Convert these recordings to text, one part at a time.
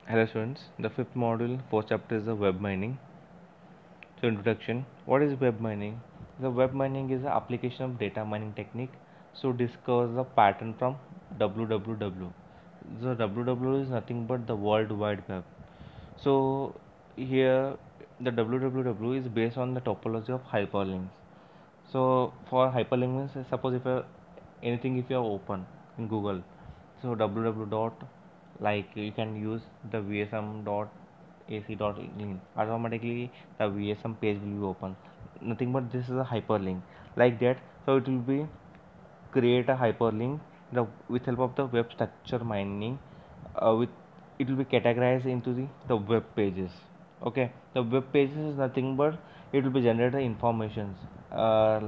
Hello students, the fifth module, fourth chapter is the web mining. So introduction, what is web mining? The web mining is the application of data mining technique to discover the pattern from www. The www is nothing but the World Wide Web. So here the www is based on the topology of hyperlinks. So for hyperlink means suppose if anything if you are open in Google, so www dot like you can use the vsm dot ac dot in automatically the vsm page will be open. Nothing but this is a hyperlink like that. So it will be create a hyperlink with help of the web structure mining. With it will be categorized into the web pages. Okay, the web pages is nothing but it will be generated informations uh,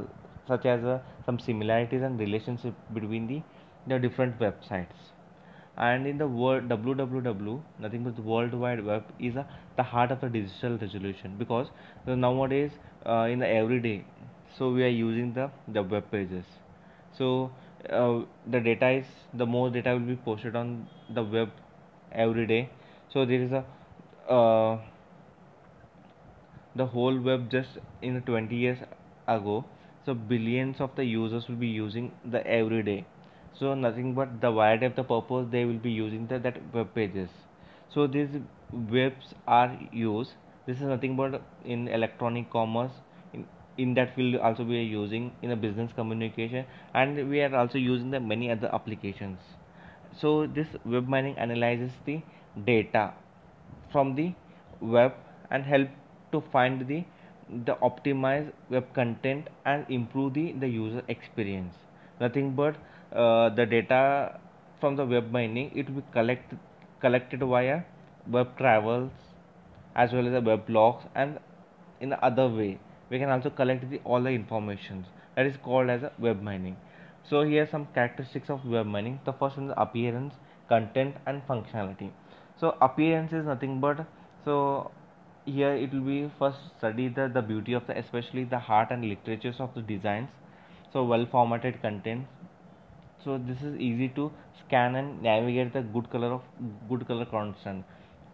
such as some similarities and relationship between the different websites. And in the world www, nothing but the world wide web is the heart of the digital resolution, because nowadays in the everyday, so we are using the web pages. So the data is the more data will be posted on the web every day. So there is a the whole web just in 20 years ago, so billions of the users will be using the every day. So nothing but the wide of the purpose they will be using that web pages. So these webs are used, this is nothing but in electronic commerce, in that field also we are using in a business communication, and we are also using the many other applications. So this web mining analyzes the data from the web and help to find the optimized web content and improve the user experience. Nothing but the data from the web mining, it will be collected via web travels as well as the web logs, and in the other way we can also collect all the informations, that is called as a web mining. So here are some characteristics of web mining. The first one is appearance, content and functionality. So appearance is nothing but, so here it will be first study the beauty of the, especially the art and literatures of the designs. So well formatted content, so this is easy to scan and navigate the good color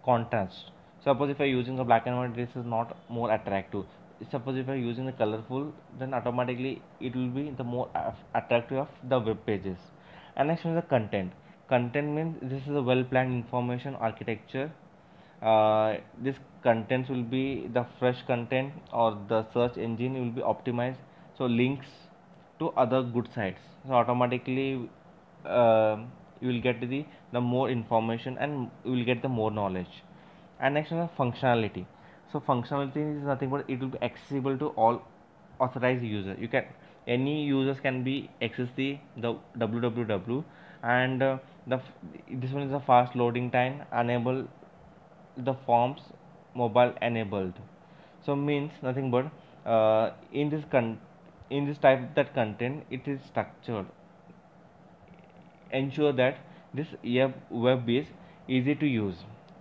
contrast. Suppose if you're using a black and white, this is not more attractive. Suppose if you're using the colorful, then automatically it will be the more attractive of the web pages. And next one is the content. Content means this is a well planned information architecture. This contents will be the fresh content, or the search engine will be optimized, so links to other good sites. So automatically uh, you will get the more information and you will get the more knowledge. And next one is functionality. So functionality is nothing but it will be accessible to all authorized user. You can, any users can be access the www. And this one is the fast loading time, enable the forms mobile enabled. So means nothing but in this type that content it is structured, ensure that this web is easy to use.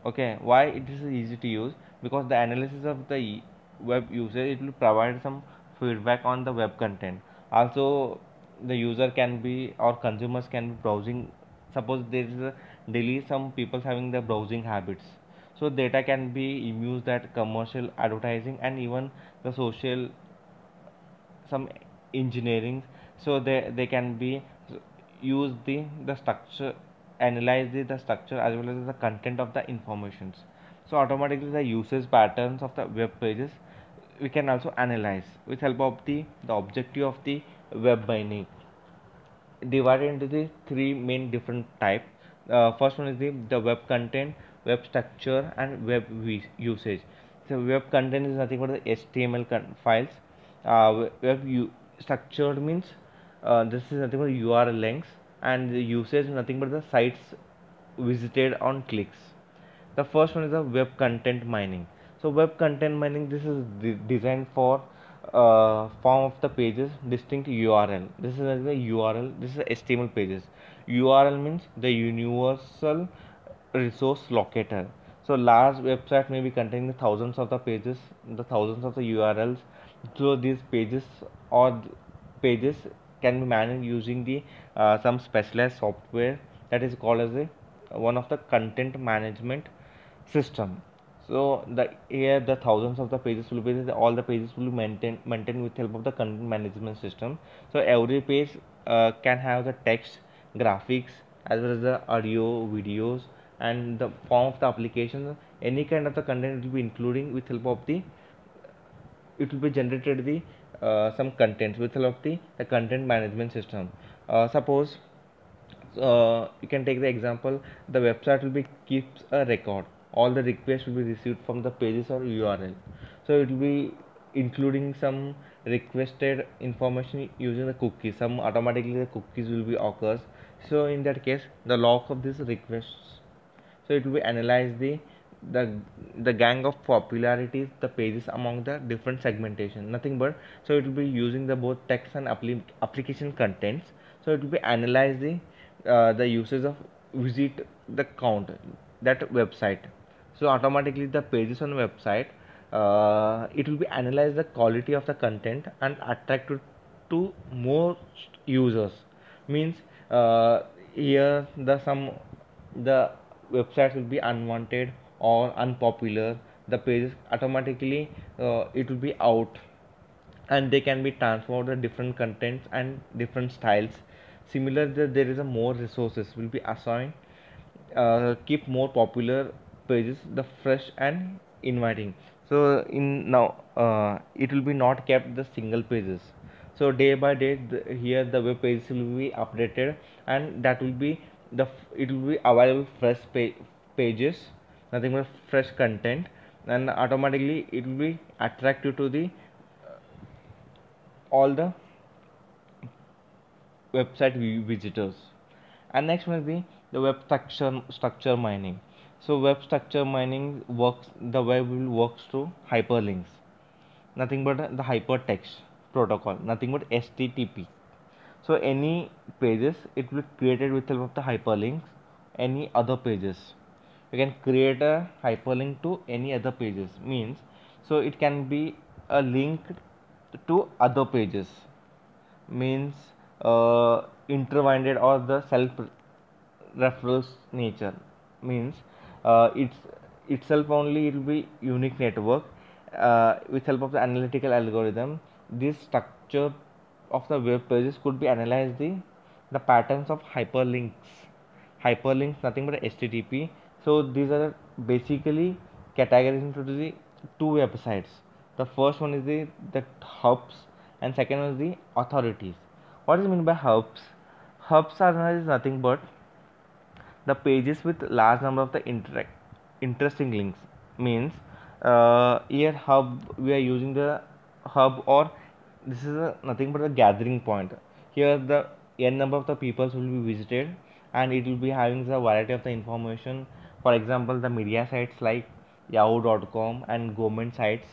Okay, why it is easy to use? Because the analysis of the web user, it will provide some feedback on the web content. Also the user can be, or consumers can be browsing. Suppose there is a daily some people having the browsing habits, so data can be used that commercial advertising and even the social some engineering. So they can be use the structure, analyze the structure as well as the content of the informations. So automatically the usage patterns of the web pages we can also analyze with help of the objective of the web mining, divided into the three main different type. First one is the web content, web structure and usage. So web content is nothing but the html files. Structured means this is nothing but url links, and the usage is nothing but the sites visited on clicks. The first one is the web content mining. So web content mining, this is designed for form of the pages distinct URL. This is the URL, this is HTML pages. URL means the universal resource locator. So large website may be containing thousands of the pages, the thousands of the URLs. So these pages or pages can be managed using the some specialized software that is called as a one of the content management system. So the here the thousands of the pages will be all the pages will be maintained with help of the content management system. So every page can have the text, graphics, as well as the audio, videos, and the form of the application. Any kind of the content will be including with help of the it will be generated the some contents with help of the content management system. Suppose you can take the example, the website will be keeps a record, all the requests will be received from the pages or URL. So it will be including some requested information using the cookies, some automatically the cookies will be occurs. So in that case the log of these requests, so it will be analyze the the gang of popularities the pages among the different segmentation, nothing but. So it will be using the both text and application contents. So it will be analyze the usage of visit the count that website. So automatically the pages on website, it will be analyze the quality of the content and attract to more users. Means here the some the websites will be unwanted or unpopular, the pages automatically it will be out, and they can be transformed to different contents and different styles. Similar, there is a more resources will be assigned, keep more popular pages the fresh and inviting. So in now it will be not kept the single pages. So day by day here the web pages will be updated, and that will be it will be available fresh pages, nothing but fresh content, and automatically it will be attractive to the all the website visitors. And next will be the web structure mining. So web structure mining works, the web will works through hyperlinks, nothing but the hypertext protocol, nothing but HTTP. So any pages it will be created with help of the hyperlinks. Any other pages, you can create a hyperlink to any other pages, means so it can be a link to other pages, means intertwined or the self referrals nature, means it's itself only it will be unique network. With help of the analytical algorithm, this structure of the web pages could be analyzed the patterns of hyperlinks, nothing but HTTP. So these are basically categorized into the two websites. The first one is the hubs, and second one is the authorities. What is meant by hubs? Hubs are nothing but the pages with large number of the interesting links, means here hub we are using the hub, or this is nothing but a gathering point. Here the n number of the peoples will be visited, and it will be having the variety of the information. For example, the media sites like yahoo.com and government sites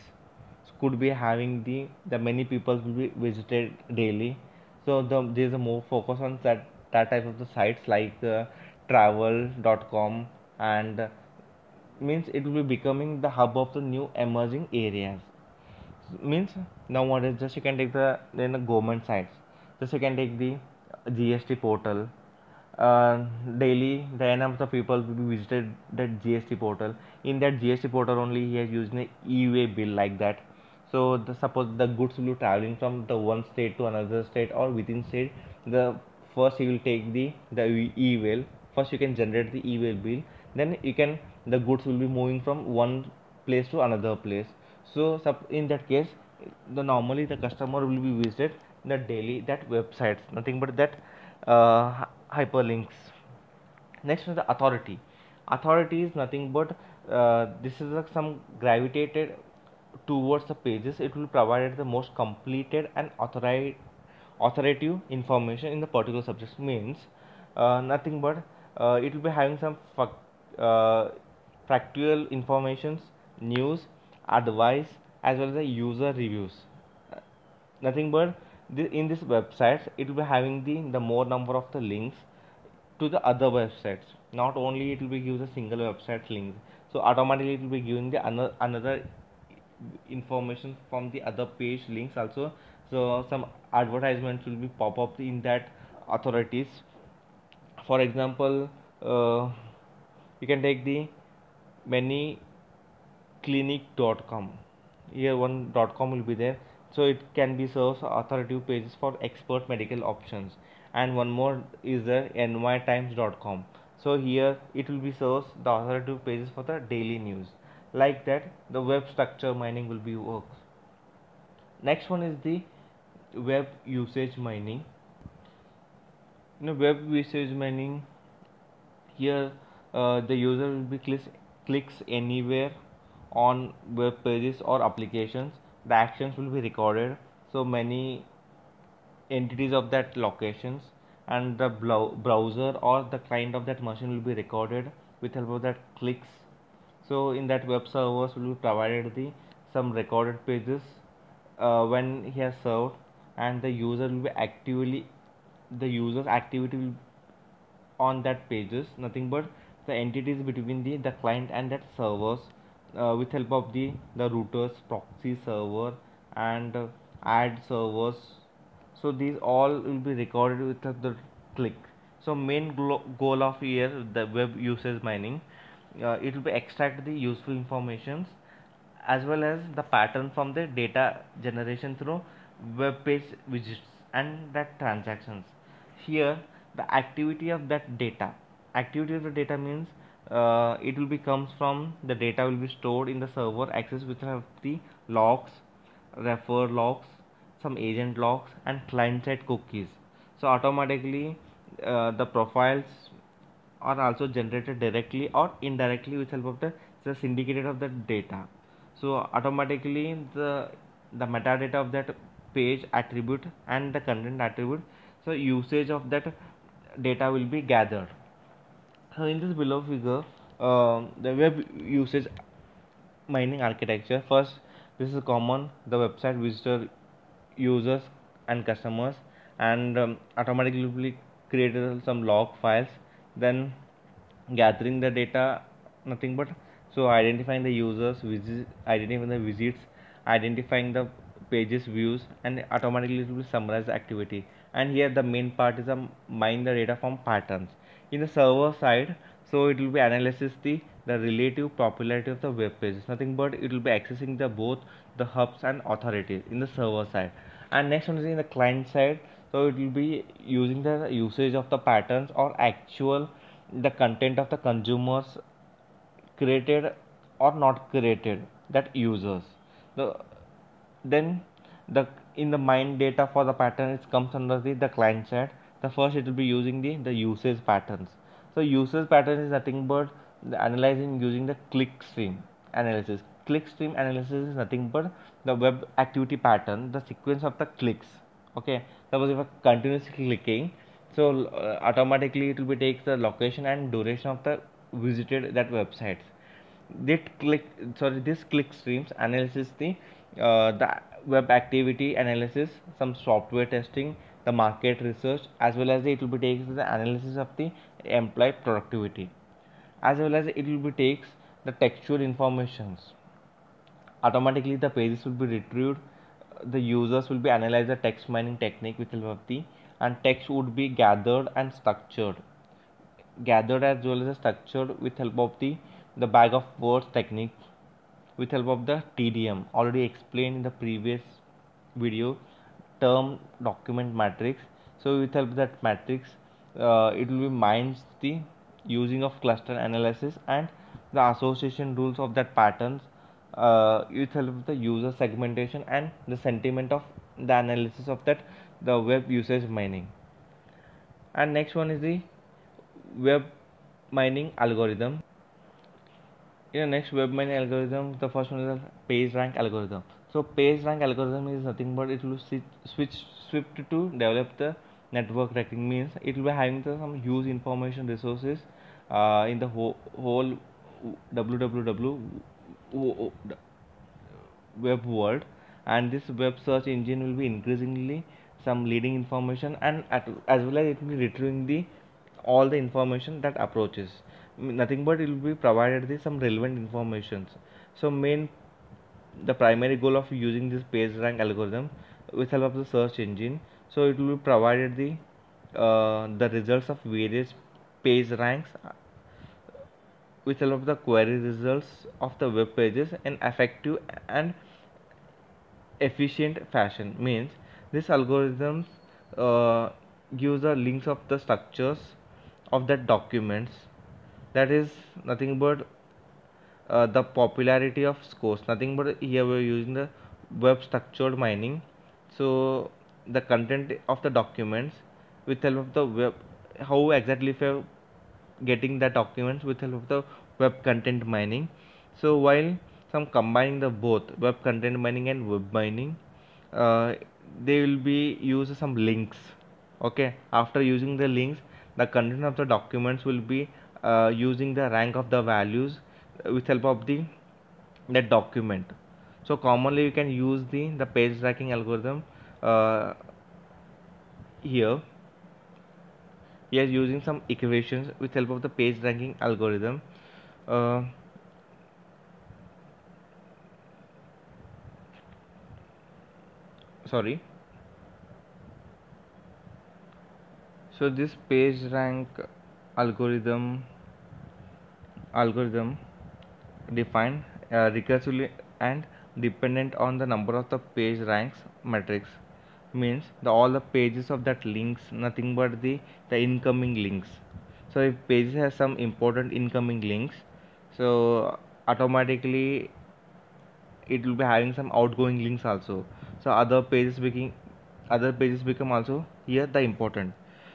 could be having the many people will be visited daily. So there is a more focus on that type of the sites like travel.com, and means it will be becoming the hub of the new emerging areas. Means nowadays just you can take the then the government sites, just you can take the GST portal. Daily the n of the people will be visited that GST portal. In that GST portal only he is using the e-way bill like that. So the suppose the goods will be traveling from the one state to another state or within state, the first he will take the e-way. First you can generate the e-way bill, then you can the goods will be moving from one place to another place. So in that case the normally the customer will be visited the daily that websites, nothing but that hyperlinks. Next is the authority. Authority is nothing but this is some gravitated towards the pages. It will provide the most completed and authoritative information in the particular subject, means nothing but it will be having some uh, factual informations, news, advice, as well as the user reviews. Uh, Nothing but in this websites it will be having the more number of the links to the other websites. Not only it will be give a single website link, so automatically it will be giving the another information from the other page links also. So some advertisements will be pop up in that authorities. For example, you can take the many clinic.com. Here one .com will be there, so it can be serves authoritative pages for expert medical options. And one more is the nytimes.com. So here it will be serves the authoritative pages for the daily news. Like that, the web structure mining will be works. Next one is the web usage mining. Web usage mining, here the user will be clicks anywhere on web pages or applications. The actions will be recorded, so many entities of that locations, and the browser or the client of that machine will be recorded with help of that clicks. So in that, web servers will be provided the some recorded pages when he has served, and the user will be actively, the user's activity will on that pages, nothing but the entities between the client and that servers, with help of the routers, proxy server, and ad servers. So these all will be recorded with the click. So main goal of here the web usage mining, it will be extract the useful informations as well as the pattern from the data generation through web page visits and that transactions. Here the activity of that data, activity of the data means it will be comes from the data will be stored in the server access with the logs, refer logs, some agent logs, and client side cookies. So automatically the profiles are also generated directly or indirectly with help of the syndicated of the data. So automatically the metadata of that page attribute and the content attribute, so usage of that data will be gathered. So in this below figure, the web usage mining architecture, first this is common, the website visitor, users and customers, and automatically created some log files, then gathering the data, nothing but so identifying the users visits, identifying the visits, identifying the pages views, and automatically it will summarize the activity. And here the main part is mine the data from patterns in the server side. So it will be analysis the relative popularity of the web pages, nothing but it will be accessing the both the hubs and authorities in the server side. And next one is in the client side, so it will be using the usage of the patterns or actual the content of the consumers created or not created that users. The then the in the mine data for the pattern, it comes under the client side. The first it will be using the usage patterns. So usage pattern is nothing but the analyzing using the click stream analysis. Click stream analysis is nothing but the web activity pattern, the sequence of the clicks. Okay, suppose if a continuously clicking, so automatically it will be takes the location and duration of the visited that websites. This click streams analysis the web activity analysis, some software testing, the market research, as well as it will be takes the analysis of the employee productivity, as well as it will be takes the textual informations. Automatically the pages will be retrieved, the users will be analyze the text mining technique with help of and text would be gathered as well as structured with help of the bag of words technique with help of the TDM already explained in the previous video, term document matrix. So with help of that matrix, it will be minds the using of cluster analysis and the association rules of that patterns, with help of the user segmentation and the sentiment of the analysis of that the web usage mining. And next one is the web mining algorithm. In the next web mining algorithm, the first one is the page rank algorithm. So page rank algorithm is nothing but it will swift to develop the network ranking, means it will be having some huge information resources in the whole www web world, and this web search engine will be increasingly some leading information, and as well as it will be retrieving the all the information that approaches, nothing but it will be provided the some relevant informations. So main the primary goal of using this page rank algorithm with help of the search engine, so it will be provided the results of various page ranks with help of the query results of the web pages in effective and efficient fashion. Means this algorithms uh, gives the links of the structures of the documents, that is nothing but the popularity of scores, nothing but here we're using the web structured mining. So the content of the documents with help of the web, how exactly if you're getting the documents with help of the web content mining. So while some combining the both web content mining and web mining, uh, they will be use some links. Okay, after using the links, the content of the documents will be using the rank of the values with help of the that document. So commonly you can use the page ranking algorithm uh, here. Yes, using some equations with help of the page ranking algorithm. uh, Sorry. So this page rank algorithm defined recursively and dependent on the number of the page ranks matrix. Means all the pages of that links nothing but the incoming links. So if page has some important incoming links, so automatically it will be having some outgoing links also. So other pages become also here the important.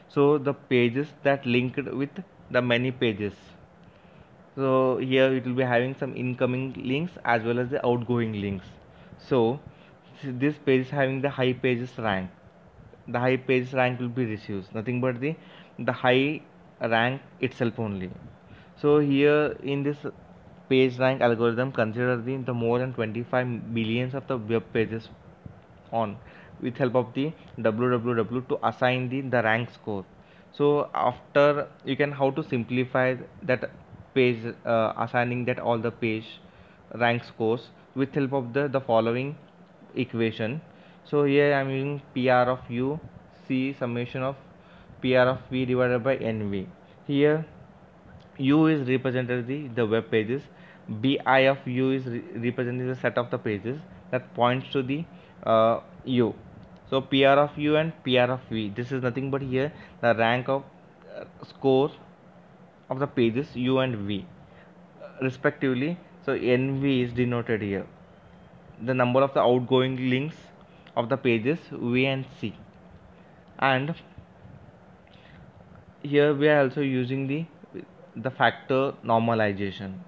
So the pages that linked with the many pages, so here it will be having some incoming links as well as the outgoing links. So this page is having the high pages rank. The high pages rank will be received nothing but the high rank itself only. So here in this page rank algorithm, consider the more than 25 billions of the web pages on with help of the www to assign the rank score. So after you can how to simplify that page assigning that all the page rank scores with help of the following equation. So here I am using PR of u c summation of PR of v divided by nv. Here u is represented the web pages, bi of u is representing the set of the pages that points to the u. So PR of u and PR of v, this is nothing but here the rank of score of the pages u and v respectively. So nv is denoted here the number of the outgoing links of the pages v and c. And here we are also using the factor normalization.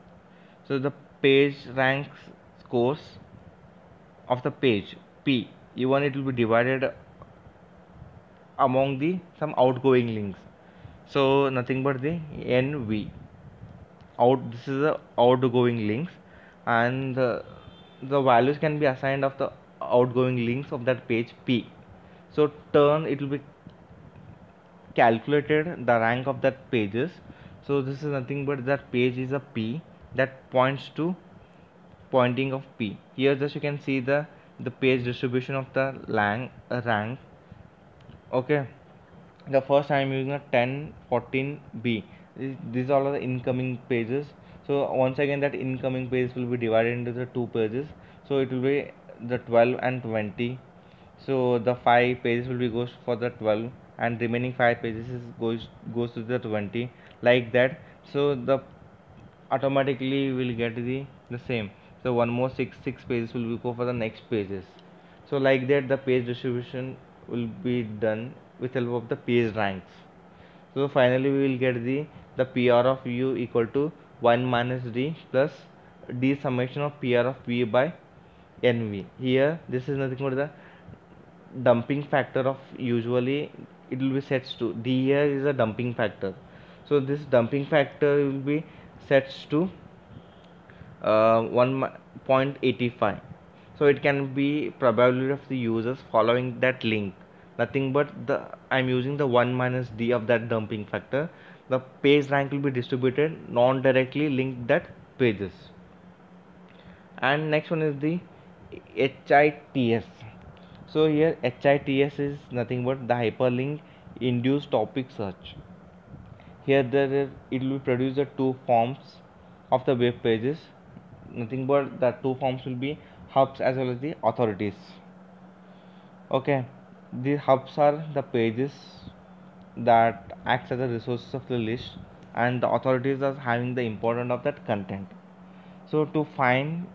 So the page ranks scores of the page p, even it will be divided among the some outgoing links. So nothing but the nv out, this is the outgoing links, and the values can be assigned of the outgoing links of that page p. So turn it will be calculated the rank of that pages. So this is nothing but that page is a p that points to pointing of p. Here just you can see the page distribution of the rank. Okay, the first I am using a 10 14 b. These all are the incoming pages. So once again that incoming pages will be divided into the two pages, so it will be the 12 and 20. So the 5 pages will be goes for the 12 and remaining 5 pages is goes to the 20, like that. So the automatically will get the same. So one more six pages will be go for the next pages. So like that the page distribution will be done with help of the page ranks. So finally we will get the PR of u equal to 1 minus d plus d summation of PR of v by nv. Here this is nothing but the dumping factor of, usually it will be set to d. Here is a dumping factor. So this dumping factor will be set to 1.85. So it can be probability of the users following that link, nothing but the I'm using the 1 minus d of that dumping factor. The page rank will be distributed non-directly linked that pages. And next one is the HITS. So here HITS is nothing but the hyperlink induced topic search. Here it will produce the two forms of the web pages. Nothing but the two forms will be hubs as well as the authorities. Okay, the hubs are the pages that acts as the resources of the list, and the authorities are having the importance of that content. So to find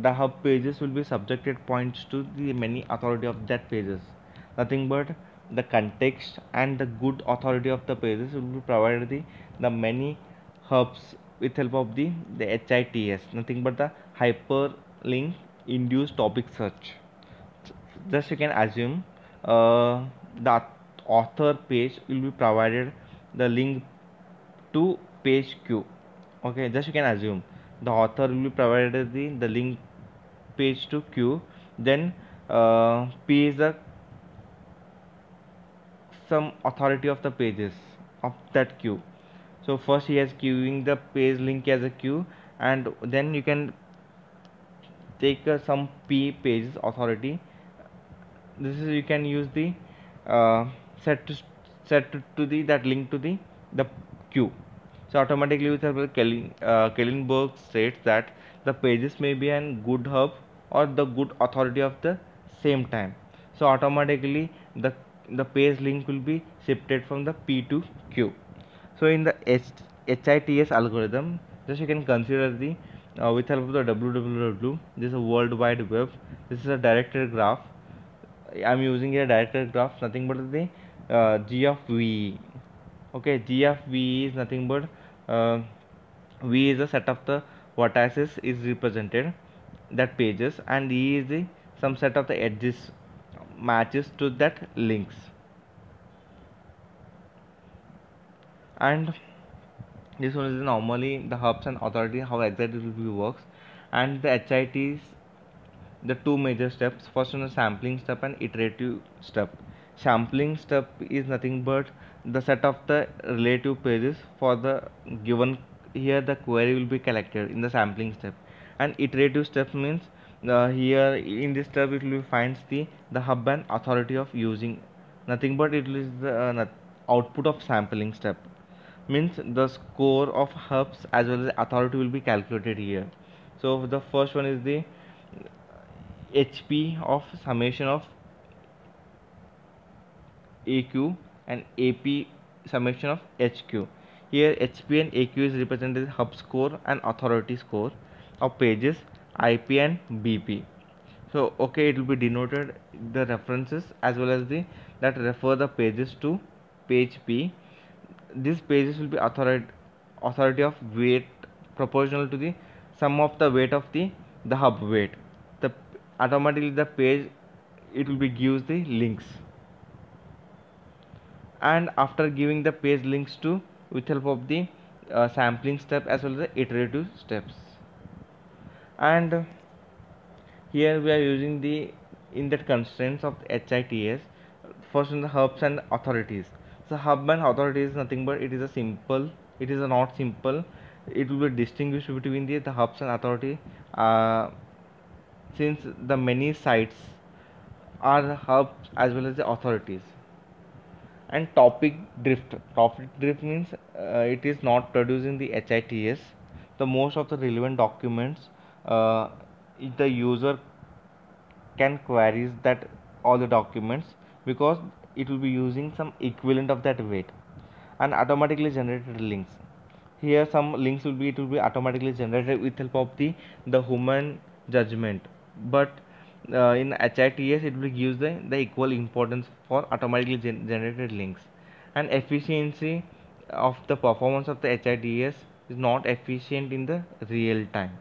the hub pages will be subjected points to the many authority of that pages. Nothing but the context and the good authority of the pages will be provided the many hubs with help of the HITS. Nothing but the hyperlink induced topic search. Just you can assume the author page will be provided the link to page Q. Okay, just you can assume the author will be provided the link page to Q. Then P is the some authority of the pages of that queue. So first he is queuing the page link as a queue, and then you can take some P pages authority. This is you can use the uh, set to set to the that link to the queue. So automatically with help of Kellenberg states that the pages may be an good hub or the good authority of the same time. So automatically the page link will be shifted from the P to Q. So in the HITS algorithm, just you can consider the with help of the www. This is a World Wide Web. This is a directed graph. I'm using a directed graph, nothing but the G of V. Okay, G of V is nothing but V is a set of the vertices is represented that pages, and E is the some set of the edges matches to that links. And this one is normally the hubs and authority how exactly it will be works. And the HITs, the two major steps. First one is sampling step and iterative step. Sampling step is nothing but the set of the relative pages for the given. Here the query will be collected in the sampling step, and iterative step means here in this step it will finds the hub and authority of using. Nothing but it is the output of sampling step, means the score of hubs as well as authority will be calculated here. So the first one is the HP of summation of AQ and AP summation of HQ. Here HP and AQ is represented as hub score and authority score of pages IP and BP. So okay, it will be denoted the references as well as the that refer the pages to page P. These pages will be authority of weight proportional to the sum of the weight of the hub weight. The automatically the page it will be gives the links, and after giving the page links to with help of the sampling step as well as the iterative steps. And here we are using the in that constraints of the HITS. First in the hubs and authorities. So hub and authority is nothing but it is a simple, it is a not simple, it will be distinguished between the hubs and authority, since the many sites are hubs as well as the authorities. And topic drift means it is not producing the HITS. The most of the relevant documents, if the user can queries that all the documents, because it will be using some equivalent of that weight and automatically generated links. Here some links will be it will be automatically generated with help of the human judgment, but in HITS it will give the equal importance for automatically generated links. And efficiency of the performance of the HITS is not efficient in the real time.